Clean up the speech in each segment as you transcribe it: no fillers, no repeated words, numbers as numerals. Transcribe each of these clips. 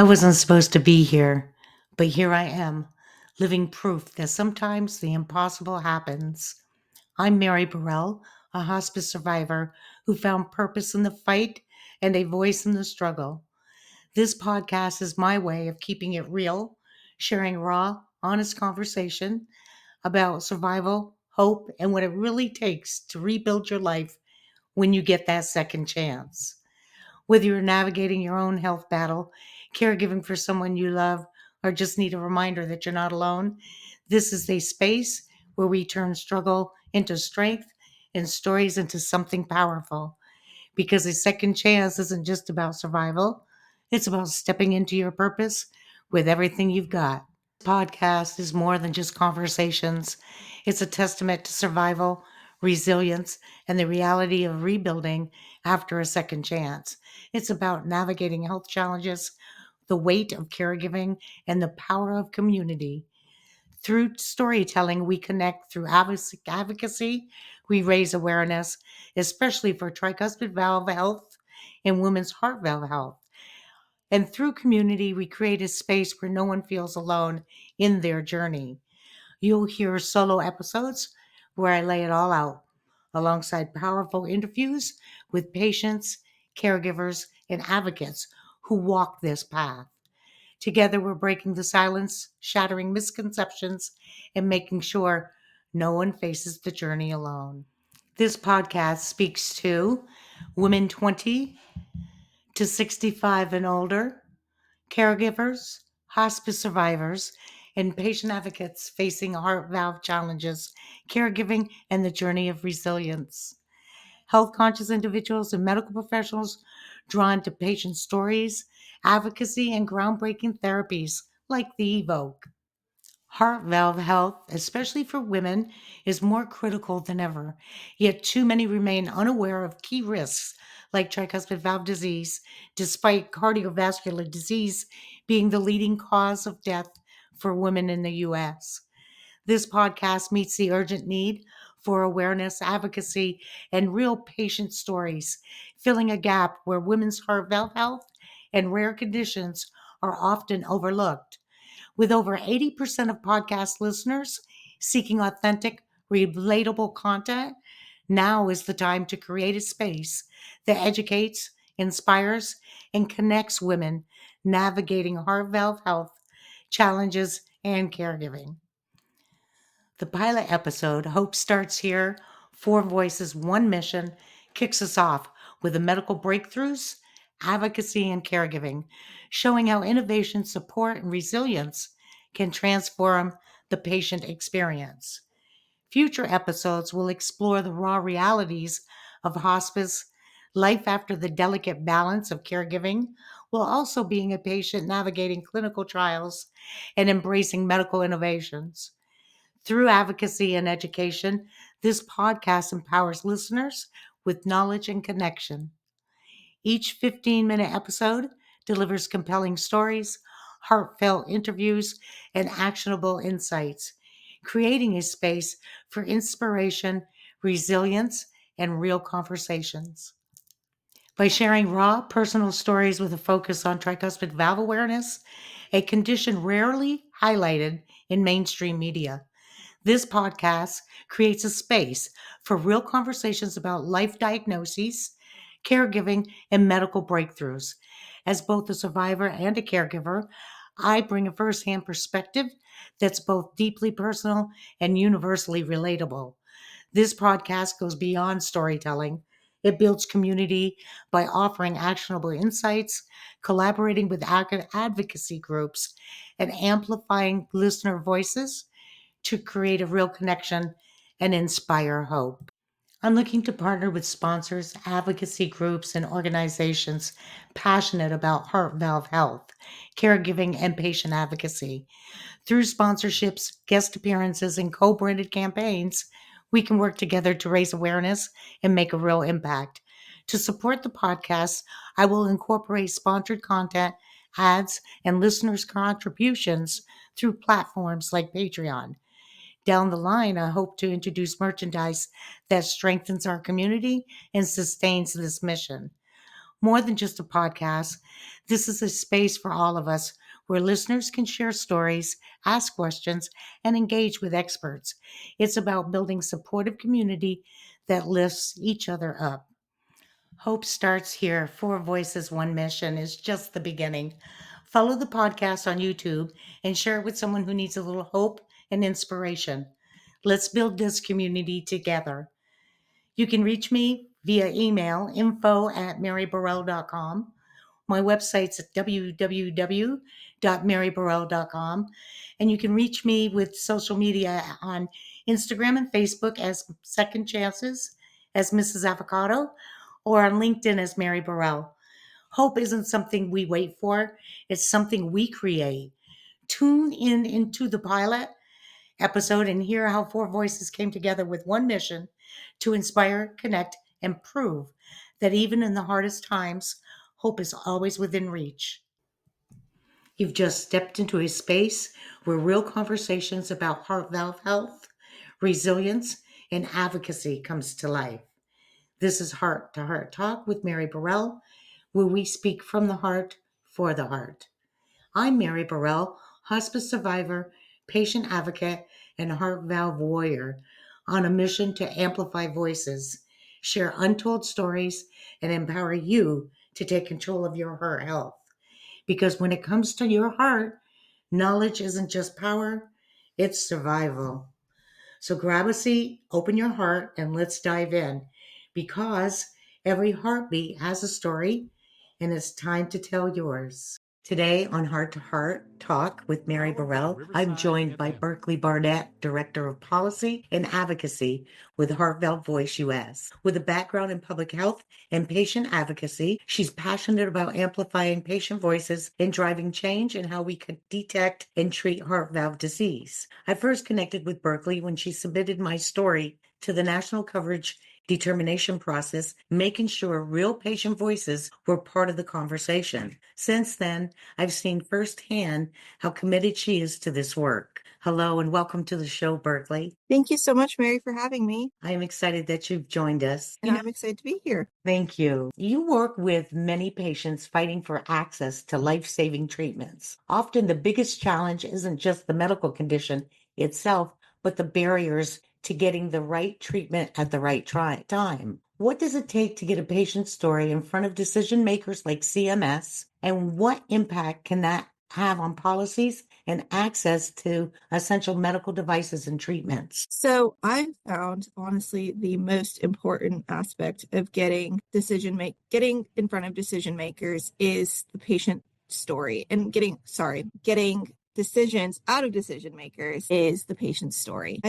I wasn't supposed to be here, but here I am, living proof that sometimes the impossible happens. I'm Mary Burrell, a hospice survivor who found purpose in the fight and a voice in the struggle. This podcast is my way of keeping it real, sharing raw, honest conversation about survival, hope, and what it really takes to rebuild your life when you get that second chance. Whether you're navigating your own health battle, caregiving for someone you love, or just need a reminder that you're not alone, this is a space where we turn struggle into strength and stories into something powerful. Because a second chance isn't just about survival, it's about stepping into your purpose with everything you've got. Podcast is more than just conversations. It's a testament to survival, resilience, and the reality of rebuilding after a second chance. It's about navigating health challenges, the weight of caregiving, and the power of community. Through storytelling, we connect through advocacy. We raise awareness, especially for tricuspid valve health and women's heart valve health. And through community, we create a space where no one feels alone in their journey. You'll hear solo episodes where I lay it all out, alongside powerful interviews with patients, caregivers, and advocates who walk this path. Together, we're breaking the silence, shattering misconceptions, and making sure no one faces the journey alone. This podcast speaks to women 20 to 65 and older, caregivers, hospice survivors, and patient advocates facing heart valve challenges, caregiving, and the journey of resilience. Health conscious individuals and medical professionals drawn to patient stories, advocacy, and groundbreaking therapies like the Evoke. Heart valve health, especially for women, is more critical than ever, yet too many remain unaware of key risks like tricuspid valve disease, despite cardiovascular disease being the leading cause of death for women in the U.S. This podcast meets the urgent need for awareness, advocacy, and real patient stories, filling a gap where women's heart valve health and rare conditions are often overlooked. With over 80% of podcast listeners seeking authentic, relatable content, now is the time to create a space that educates, inspires, and connects women navigating heart valve health challenges and caregiving. The pilot episode, Hope Starts Here, Four Voices, One Mission, kicks us off with the medical breakthroughs, advocacy, and caregiving, showing how innovation, support, and resilience can transform the patient experience. Future episodes will explore the raw realities of hospice, life after the delicate balance of caregiving, while also being a patient navigating clinical trials and embracing medical innovations. Through advocacy and education, this podcast empowers listeners with knowledge and connection. Each 15-minute episode delivers compelling stories, heartfelt interviews, and actionable insights, creating a space for inspiration, resilience, and real conversations. By sharing raw personal stories with a focus on tricuspid valve awareness, a condition rarely highlighted in mainstream media, this podcast creates a space for real conversations about life diagnoses, caregiving, and medical breakthroughs. As both a survivor and a caregiver, I bring a firsthand perspective that's both deeply personal and universally relatable. This podcast goes beyond storytelling. It builds community by offering actionable insights, collaborating with advocacy groups, and amplifying listener voices to create a real connection and inspire hope. I'm looking to partner with sponsors, advocacy groups, and organizations passionate about heart valve health, caregiving, and patient advocacy. Through sponsorships, guest appearances, and co branded campaigns, we can work together to raise awareness and make a real impact. To support the podcast, I will incorporate sponsored content, ads, and listeners' contributions through platforms like Patreon. Down the line, I hope to introduce merchandise that strengthens our community and sustains this mission. More than just a podcast, this is a space for all of us where listeners can share stories, ask questions, and engage with experts. It's about building supportive community that lifts each other up. Hope starts here. Four Voices, One Mission is just the beginning. Follow the podcast on YouTube and share it with someone who needs a little hope and inspiration. Let's build this community together. You can reach me via email info@maryburrell.com. My website's at www.maryburrell.com. And you can reach me with social media on Instagram and Facebook as Second Chances, as Mrs. Avocado, or on LinkedIn as Mary Burrell. Hope isn't something we wait for, it's something we create. Tune in into the pilot episode and hear how four voices came together with one mission to inspire, connect, and prove that even in the hardest times, hope is always within reach. You've just stepped into a space where real conversations about heart valve health, resilience, and advocacy comes to life. This is Heart to Heart Talk with Mary Burrell, where we speak from the heart for the heart. I'm Mary Burrell, hospice survivor, patient advocate, and heart valve warrior on a mission to amplify voices, share untold stories, and empower you to take control of your heart health. Because when it comes to your heart, knowledge isn't just power, it's survival. So grab a seat, open your heart, and let's dive in. Because every heartbeat has a story, and it's time to tell yours. Today on Heart to Heart Talk with Mary Burrell, I'm joined by Berkeley Barnett, Director of Policy and Advocacy with Heart Valve Voice US. With a background in public health and patient advocacy, she's passionate about amplifying patient voices and driving change in how we can detect and treat heart valve disease. I first connected with Berkeley when she submitted my story to the national coverage determination process, making sure real patient voices were part of the conversation. Since then, I've seen firsthand how committed she is to this work. Hello and welcome to the show, Berkeley. Thank you so much, Mary, for having me. I am excited that you've joined us. And I'm excited to be here. Thank you. You work with many patients fighting for access to life-saving treatments. Often the biggest challenge isn't just the medical condition itself, but the barriers to getting the right treatment at the right time. What does it take to get a patient's story in front of decision makers like CMS, and what impact can that have on policies and access to essential medical devices and treatments? So I found, honestly, the most important aspect of getting in front of decision makers is the patient story, and getting decisions out of decision makers is the patient's story.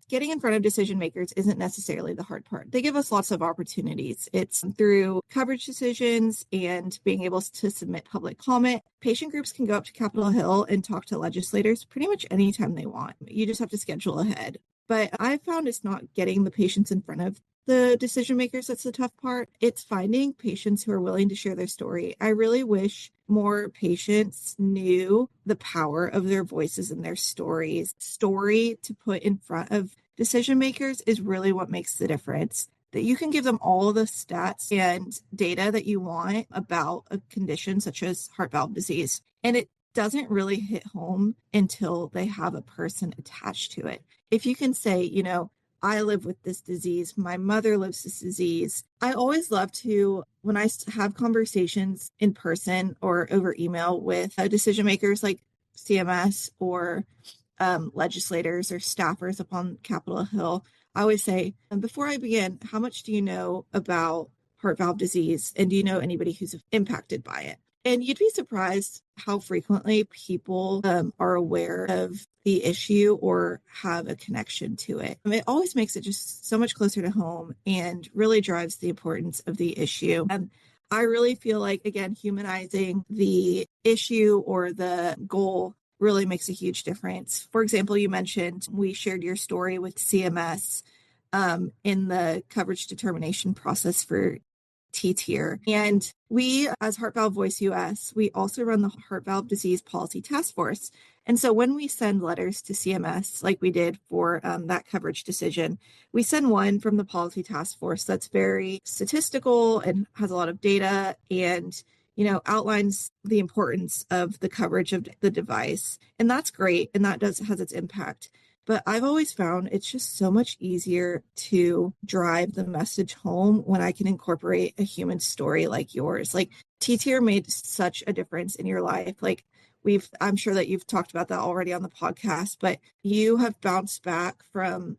Getting in front of decision makers isn't necessarily the hard part. They give us lots of opportunities. It's through coverage decisions and being able to submit public comment. Patient groups can go up to Capitol Hill and talk to legislators pretty much anytime they want. You just have to schedule ahead. But I found it's not getting the patients in front of the decision makers that's the tough part. It's finding patients who are willing to share their story. I really wish more patients knew the power of their voices and their stories. Story to put in front of decision makers is really what makes the difference. That you can give them all the stats and data that you want about a condition such as heart valve disease. And it doesn't really hit home until they have a person attached to it. If you can say, I live with this disease, my mother lives this disease. I always love to, when I have conversations in person or over email with decision makers like CMS or legislators or staffers up on Capitol Hill, I always say, before I begin, how much do you know about heart valve disease? And do you know anybody who's impacted by it? And you'd be surprised how frequently people are aware of the issue or have a connection to it. It always makes it just so much closer to home and really drives the importance of the issue. I really feel like, again, humanizing the issue or the goal really makes a huge difference. For example, you mentioned we shared your story with CMS in the coverage determination process for T-tier. And we, as Heart Valve Voice US, we also run the Heart Valve Disease Policy Task Force. And so when we send letters to CMS, like we did for that coverage decision, we send one from the Policy Task Force that's very statistical and has a lot of data and outlines the importance of the coverage of the device. And that's great. And that has its impact. But I've always found it's just so much easier to drive the message home when I can incorporate a human story like yours. Like T-tier made such a difference in your life. Like I'm sure that you've talked about that already on the podcast, but you have bounced back from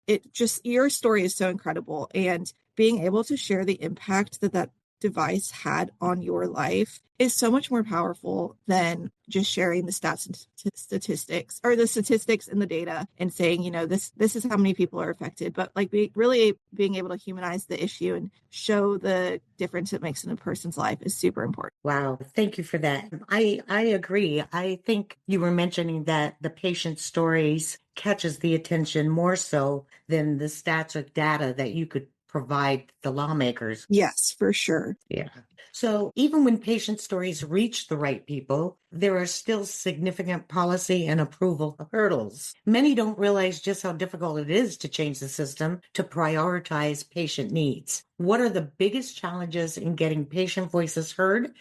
it. Just your story is so incredible. And being able to share the impact that device had on your life is so much more powerful than just sharing the stats and statistics or the statistics and the data and saying, this is how many people are affected, but like really being able to humanize the issue and show the difference it makes in a person's life is super important. Wow, thank you for that. I agree. I think you were mentioning that the patient stories catches the attention more so than the stats or data that you could provide the lawmakers. Yes, for sure. Yeah. So even when patient stories reach the right people, there are still significant policy and approval hurdles. Many don't realize just how difficult it is to change the system to prioritize patient needs. What are the biggest challenges in getting patient voices heard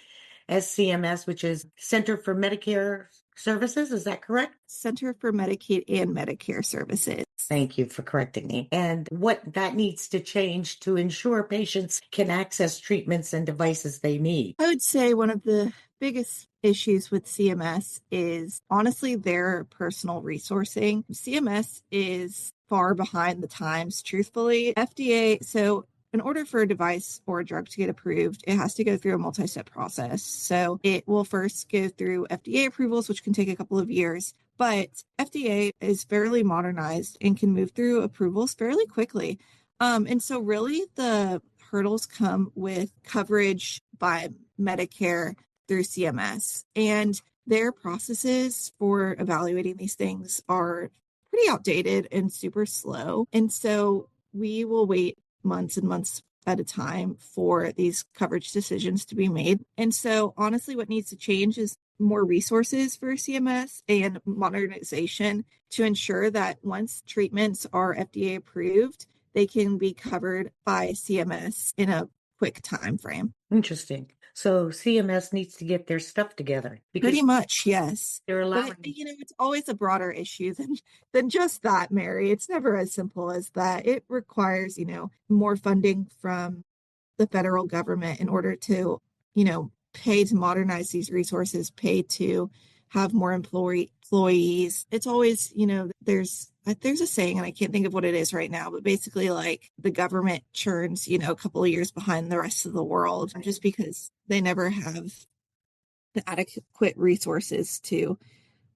as CMS, which is Center for Medicare Services? Is that correct? Center for Medicaid and Medicare Services. Thank you for correcting me. And what that needs to change to ensure patients can access treatments and devices they need. I would say one of the biggest issues with CMS is honestly their personal resourcing. CMS is far behind the times, truthfully. FDA, so in order for a device or a drug to get approved, it has to go through a multi-step process. So it will first go through FDA approvals, which can take a couple of years. But FDA is fairly modernized and can move through approvals fairly quickly. And so really the hurdles come with coverage by Medicare through CMS. And their processes for evaluating these things are pretty outdated and super slow. And so we will wait months and months at a time for these coverage decisions to be made. And so honestly, what needs to change is more resources for CMS and modernization to ensure that once treatments are FDA approved, they can be covered by CMS in a quick time frame. Interesting. So CMS needs to get their stuff together because Pretty much, yes. they're allowing. But it's always a broader issue than just that, Mary. It's never as simple as that. It requires, more funding from the federal government in order to, pay to modernize these resources, pay to have more employees. It's always, there's a saying, and I can't think of what it is right now, but basically like the government churns, a couple of years behind the rest of the world just because they never have the adequate resources to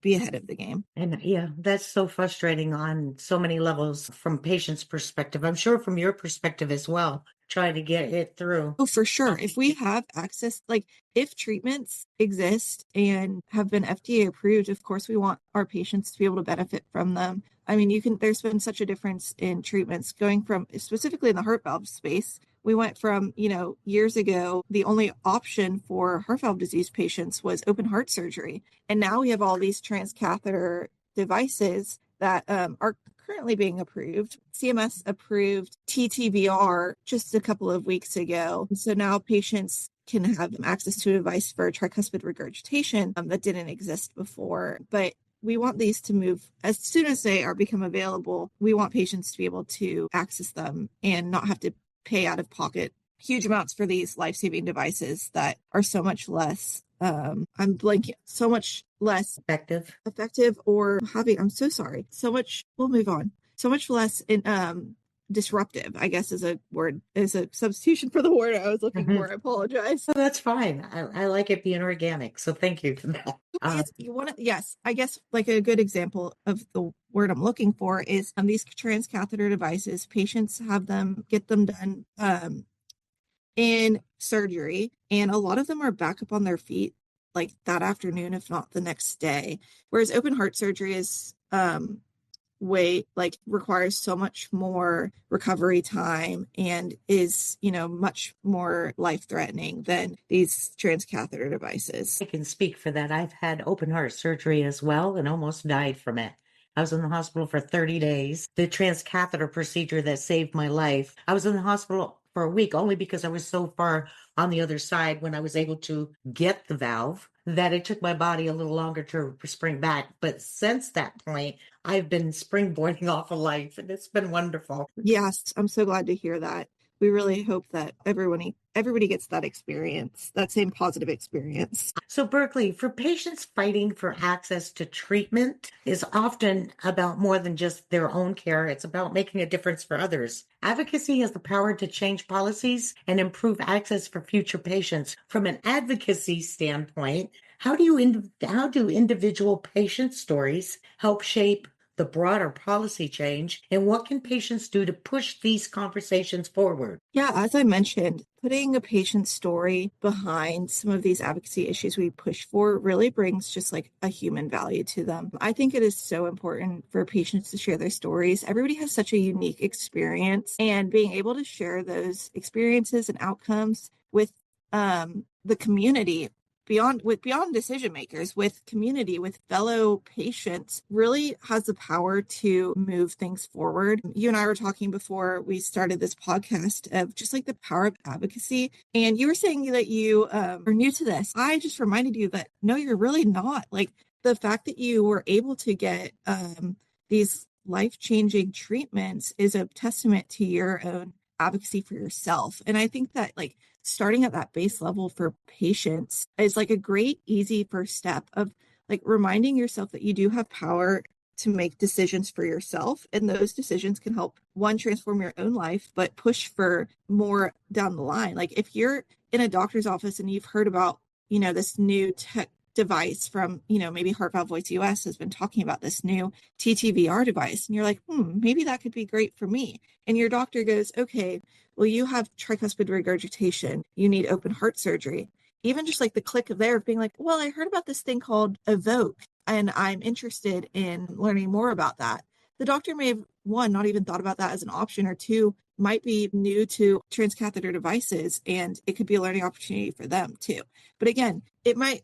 be ahead of the game. And yeah, that's so frustrating on so many levels from patients' perspective. I'm sure from your perspective as well, trying to get it through. Oh, for sure. If we have access, like if treatments exist and have been FDA approved, of course, we want our patients to be able to benefit from them. I mean, there's been such a difference in treatments going from specifically in the heart valve space. We went from, years ago, the only option for heart valve disease patients was open heart surgery. And now we have all these transcatheter devices that are currently being approved. CMS approved TTVR just a couple of weeks ago. So now patients can have access to a device for tricuspid regurgitation that didn't exist before. But we want these to move as soon as they become available. We want patients to be able to access them and not have to pay out of pocket huge amounts for these life-saving devices that are so much less I'm blanking, so much less effective or having, I'm so sorry, so much, we'll move on, so much less disruptive, I guess is a substitution for the word I was looking for. I apologize. Oh, that's fine. I like it being organic. So thank you for that. Yes, I guess like a good example of the word I'm looking for is these transcatheter devices, patients get them done in surgery, and a lot of them are back up on their feet like that afternoon, if not the next day. Whereas open heart surgery is requires so much more recovery time and is, much more life-threatening than these transcatheter devices. I can speak for that. I've had open heart surgery as well and almost died from it. I was in the hospital for 30 days. The transcatheter procedure that saved my life. I was in the hospital for a week only because I was so far on the other side when I was able to get the valve that it took my body a little longer to spring back. But since that point, I've been springboarding off of life and it's been wonderful. Yes, I'm so glad to hear that. We really hope that everybody gets that experience, that same positive experience. So, Berkeley, for patients fighting for access to treatment is often about more than just their own care. It's about making a difference for others. Advocacy has the power to change policies and improve access for future patients. From an advocacy standpoint, how do individual patient stories help shape the broader policy change, and what can patients do to push these conversations forward? Yeah, as I mentioned, putting a patient's story behind some of these advocacy issues we push for really brings just like a human value to them. I think it is so important for patients to share their stories. Everybody has such a unique experience, and being able to share those experiences and outcomes with the community beyond decision makers, with community, with fellow patients, really has the power to move things forward. You and I were talking before we started this podcast of just like the power of advocacy, and you were saying that you are new to this. I just reminded you that no, you're really not. Like, the fact that you were able to get these life-changing treatments is a testament to your own advocacy for yourself. And I think that, like, starting at that base level for patients is like a great, easy first step of like reminding yourself that you do have power to make decisions for yourself. And those decisions can help, one, transform your own life, but push for more down the line. Like, if you're in a doctor's office and you've heard about, this new tech device from, maybe Heart Valve Voice US has been talking about this new TTVR device, and you're like, maybe that could be great for me. And your doctor goes, okay, well, you have tricuspid regurgitation, you need open heart surgery. Even just like the click of there of being like, well, I heard about this thing called Evoke, and I'm interested in learning more about that. The doctor may have, one, not even thought about that as an option, or two, might be new to transcatheter devices, and it could be a learning opportunity for them too. But it might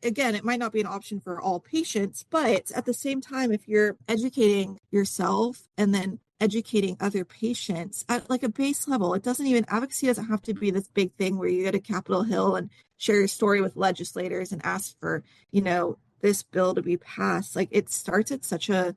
not be an option for all patients, but at the same time, if you're educating yourself and then educating other patients at like a base level, advocacy doesn't have to be this big thing where you go to Capitol Hill and share your story with legislators and ask for, this bill to be passed. Like, it starts at such a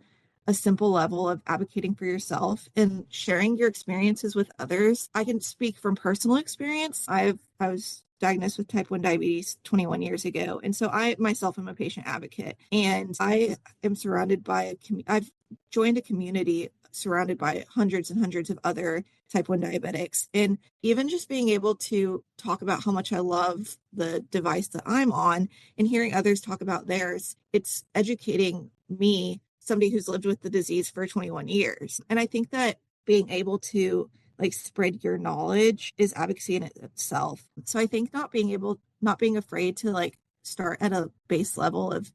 simple level of advocating for yourself and sharing your experiences with others. I can speak from personal experience. I was diagnosed with type 1 diabetes 21 years ago. And so I myself am a patient advocate, and I am surrounded by I've joined a community surrounded by hundreds and hundreds of other type 1 diabetics. And even just being able to talk about how much I love the device that I'm on and hearing others talk about theirs, it's educating me, somebody who's lived with the disease for 21 years. And I think that being able to like spread your knowledge is advocacy in itself. So I think not being afraid to like start at a base level of,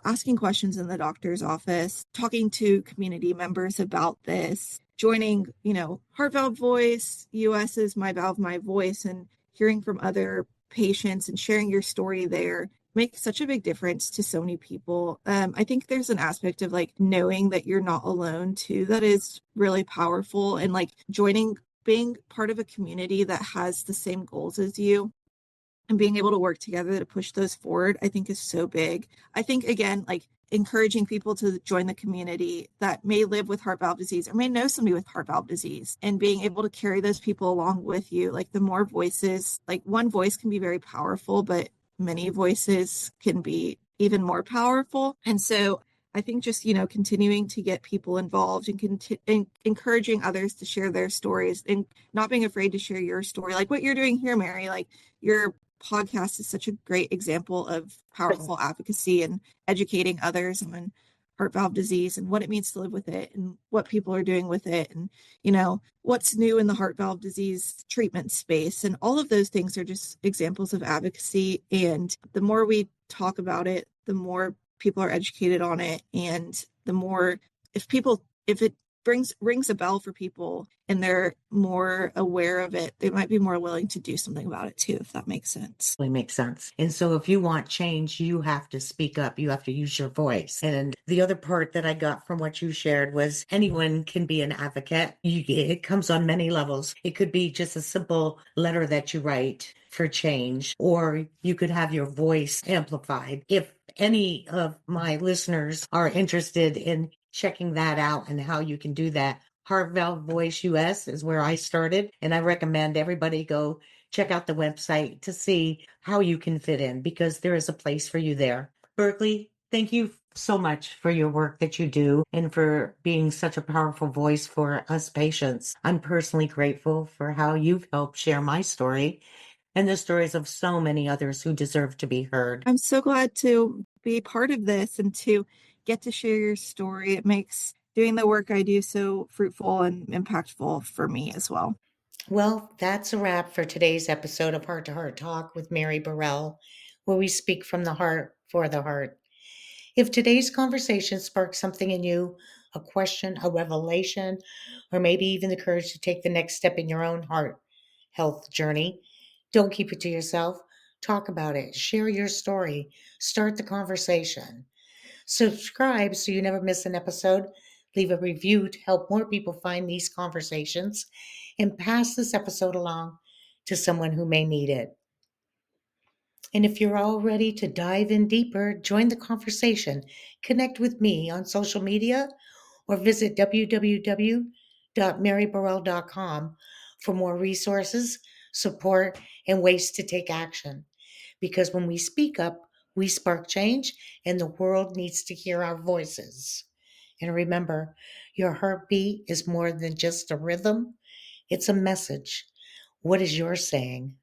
asking questions in the doctor's office, talking to community members about this, joining, Heart Valve Voice US's My Valve, My Voice, and hearing from other patients and sharing your story there makes such a big difference to so many people. I think there's an aspect of like knowing that you're not alone too, that is really powerful, and like being part of a community that has the same goals as you and being able to work together to push those forward, I think is so big. I think, again, like encouraging people to join the community that may live with heart valve disease or may know somebody with heart valve disease, and being able to carry those people along with you. Like, the more voices, like one voice can be very powerful, but many voices can be even more powerful. And so I think just, continuing to get people involved and encouraging others to share their stories and not being afraid to share your story. Like what you're doing here, Mary, like your podcast is such a great example of powerful advocacy and educating others on heart valve disease and what it means to live with it and what people are doing with it, and what's new in the heart valve disease treatment space. And all of those things are just examples of advocacy, and the more we talk about it, the more people are educated on it, and the more if it rings a bell for people and they're more aware of it, they might be more willing to do something about it too, if that makes sense. Really makes sense. And so if you want change, you have to speak up. You have to use your voice. And the other part that I got from what you shared was anyone can be an advocate. It comes on many levels. It could be just a simple letter that you write for change, or you could have your voice amplified. If any of my listeners are interested in checking that out and how you can do that, Heart Valve Voice US is where I started. And I recommend everybody go check out the website to see how you can fit in because there is a place for you there. Berkeley, thank you so much for your work that you do and for being such a powerful voice for us patients. I'm personally grateful for how you've helped share my story and the stories of so many others who deserve to be heard. I'm so glad to be part of this and to get to share your story. It makes doing the work I do so fruitful and impactful for me as well. Well, that's a wrap for today's episode of Heart to Heart Talk with Mary Burrell, where we speak from the heart for the heart. If today's conversation sparks something in you, a question, a revelation, or maybe even the courage to take the next step in your own heart health journey, don't keep it to yourself. Talk about it. Share your story. Start the conversation. Subscribe so you never miss an episode. Leave a review to help more people find these conversations and pass this episode along to someone who may need it. And if you're all ready to dive in deeper, join the conversation. Connect with me on social media or visit www.maryburrell.com for more resources, support, and ways to take action. Because when we speak up, we spark change, and the world needs to hear our voices. And remember, your heartbeat is more than just a rhythm, it's a message. What is yours saying?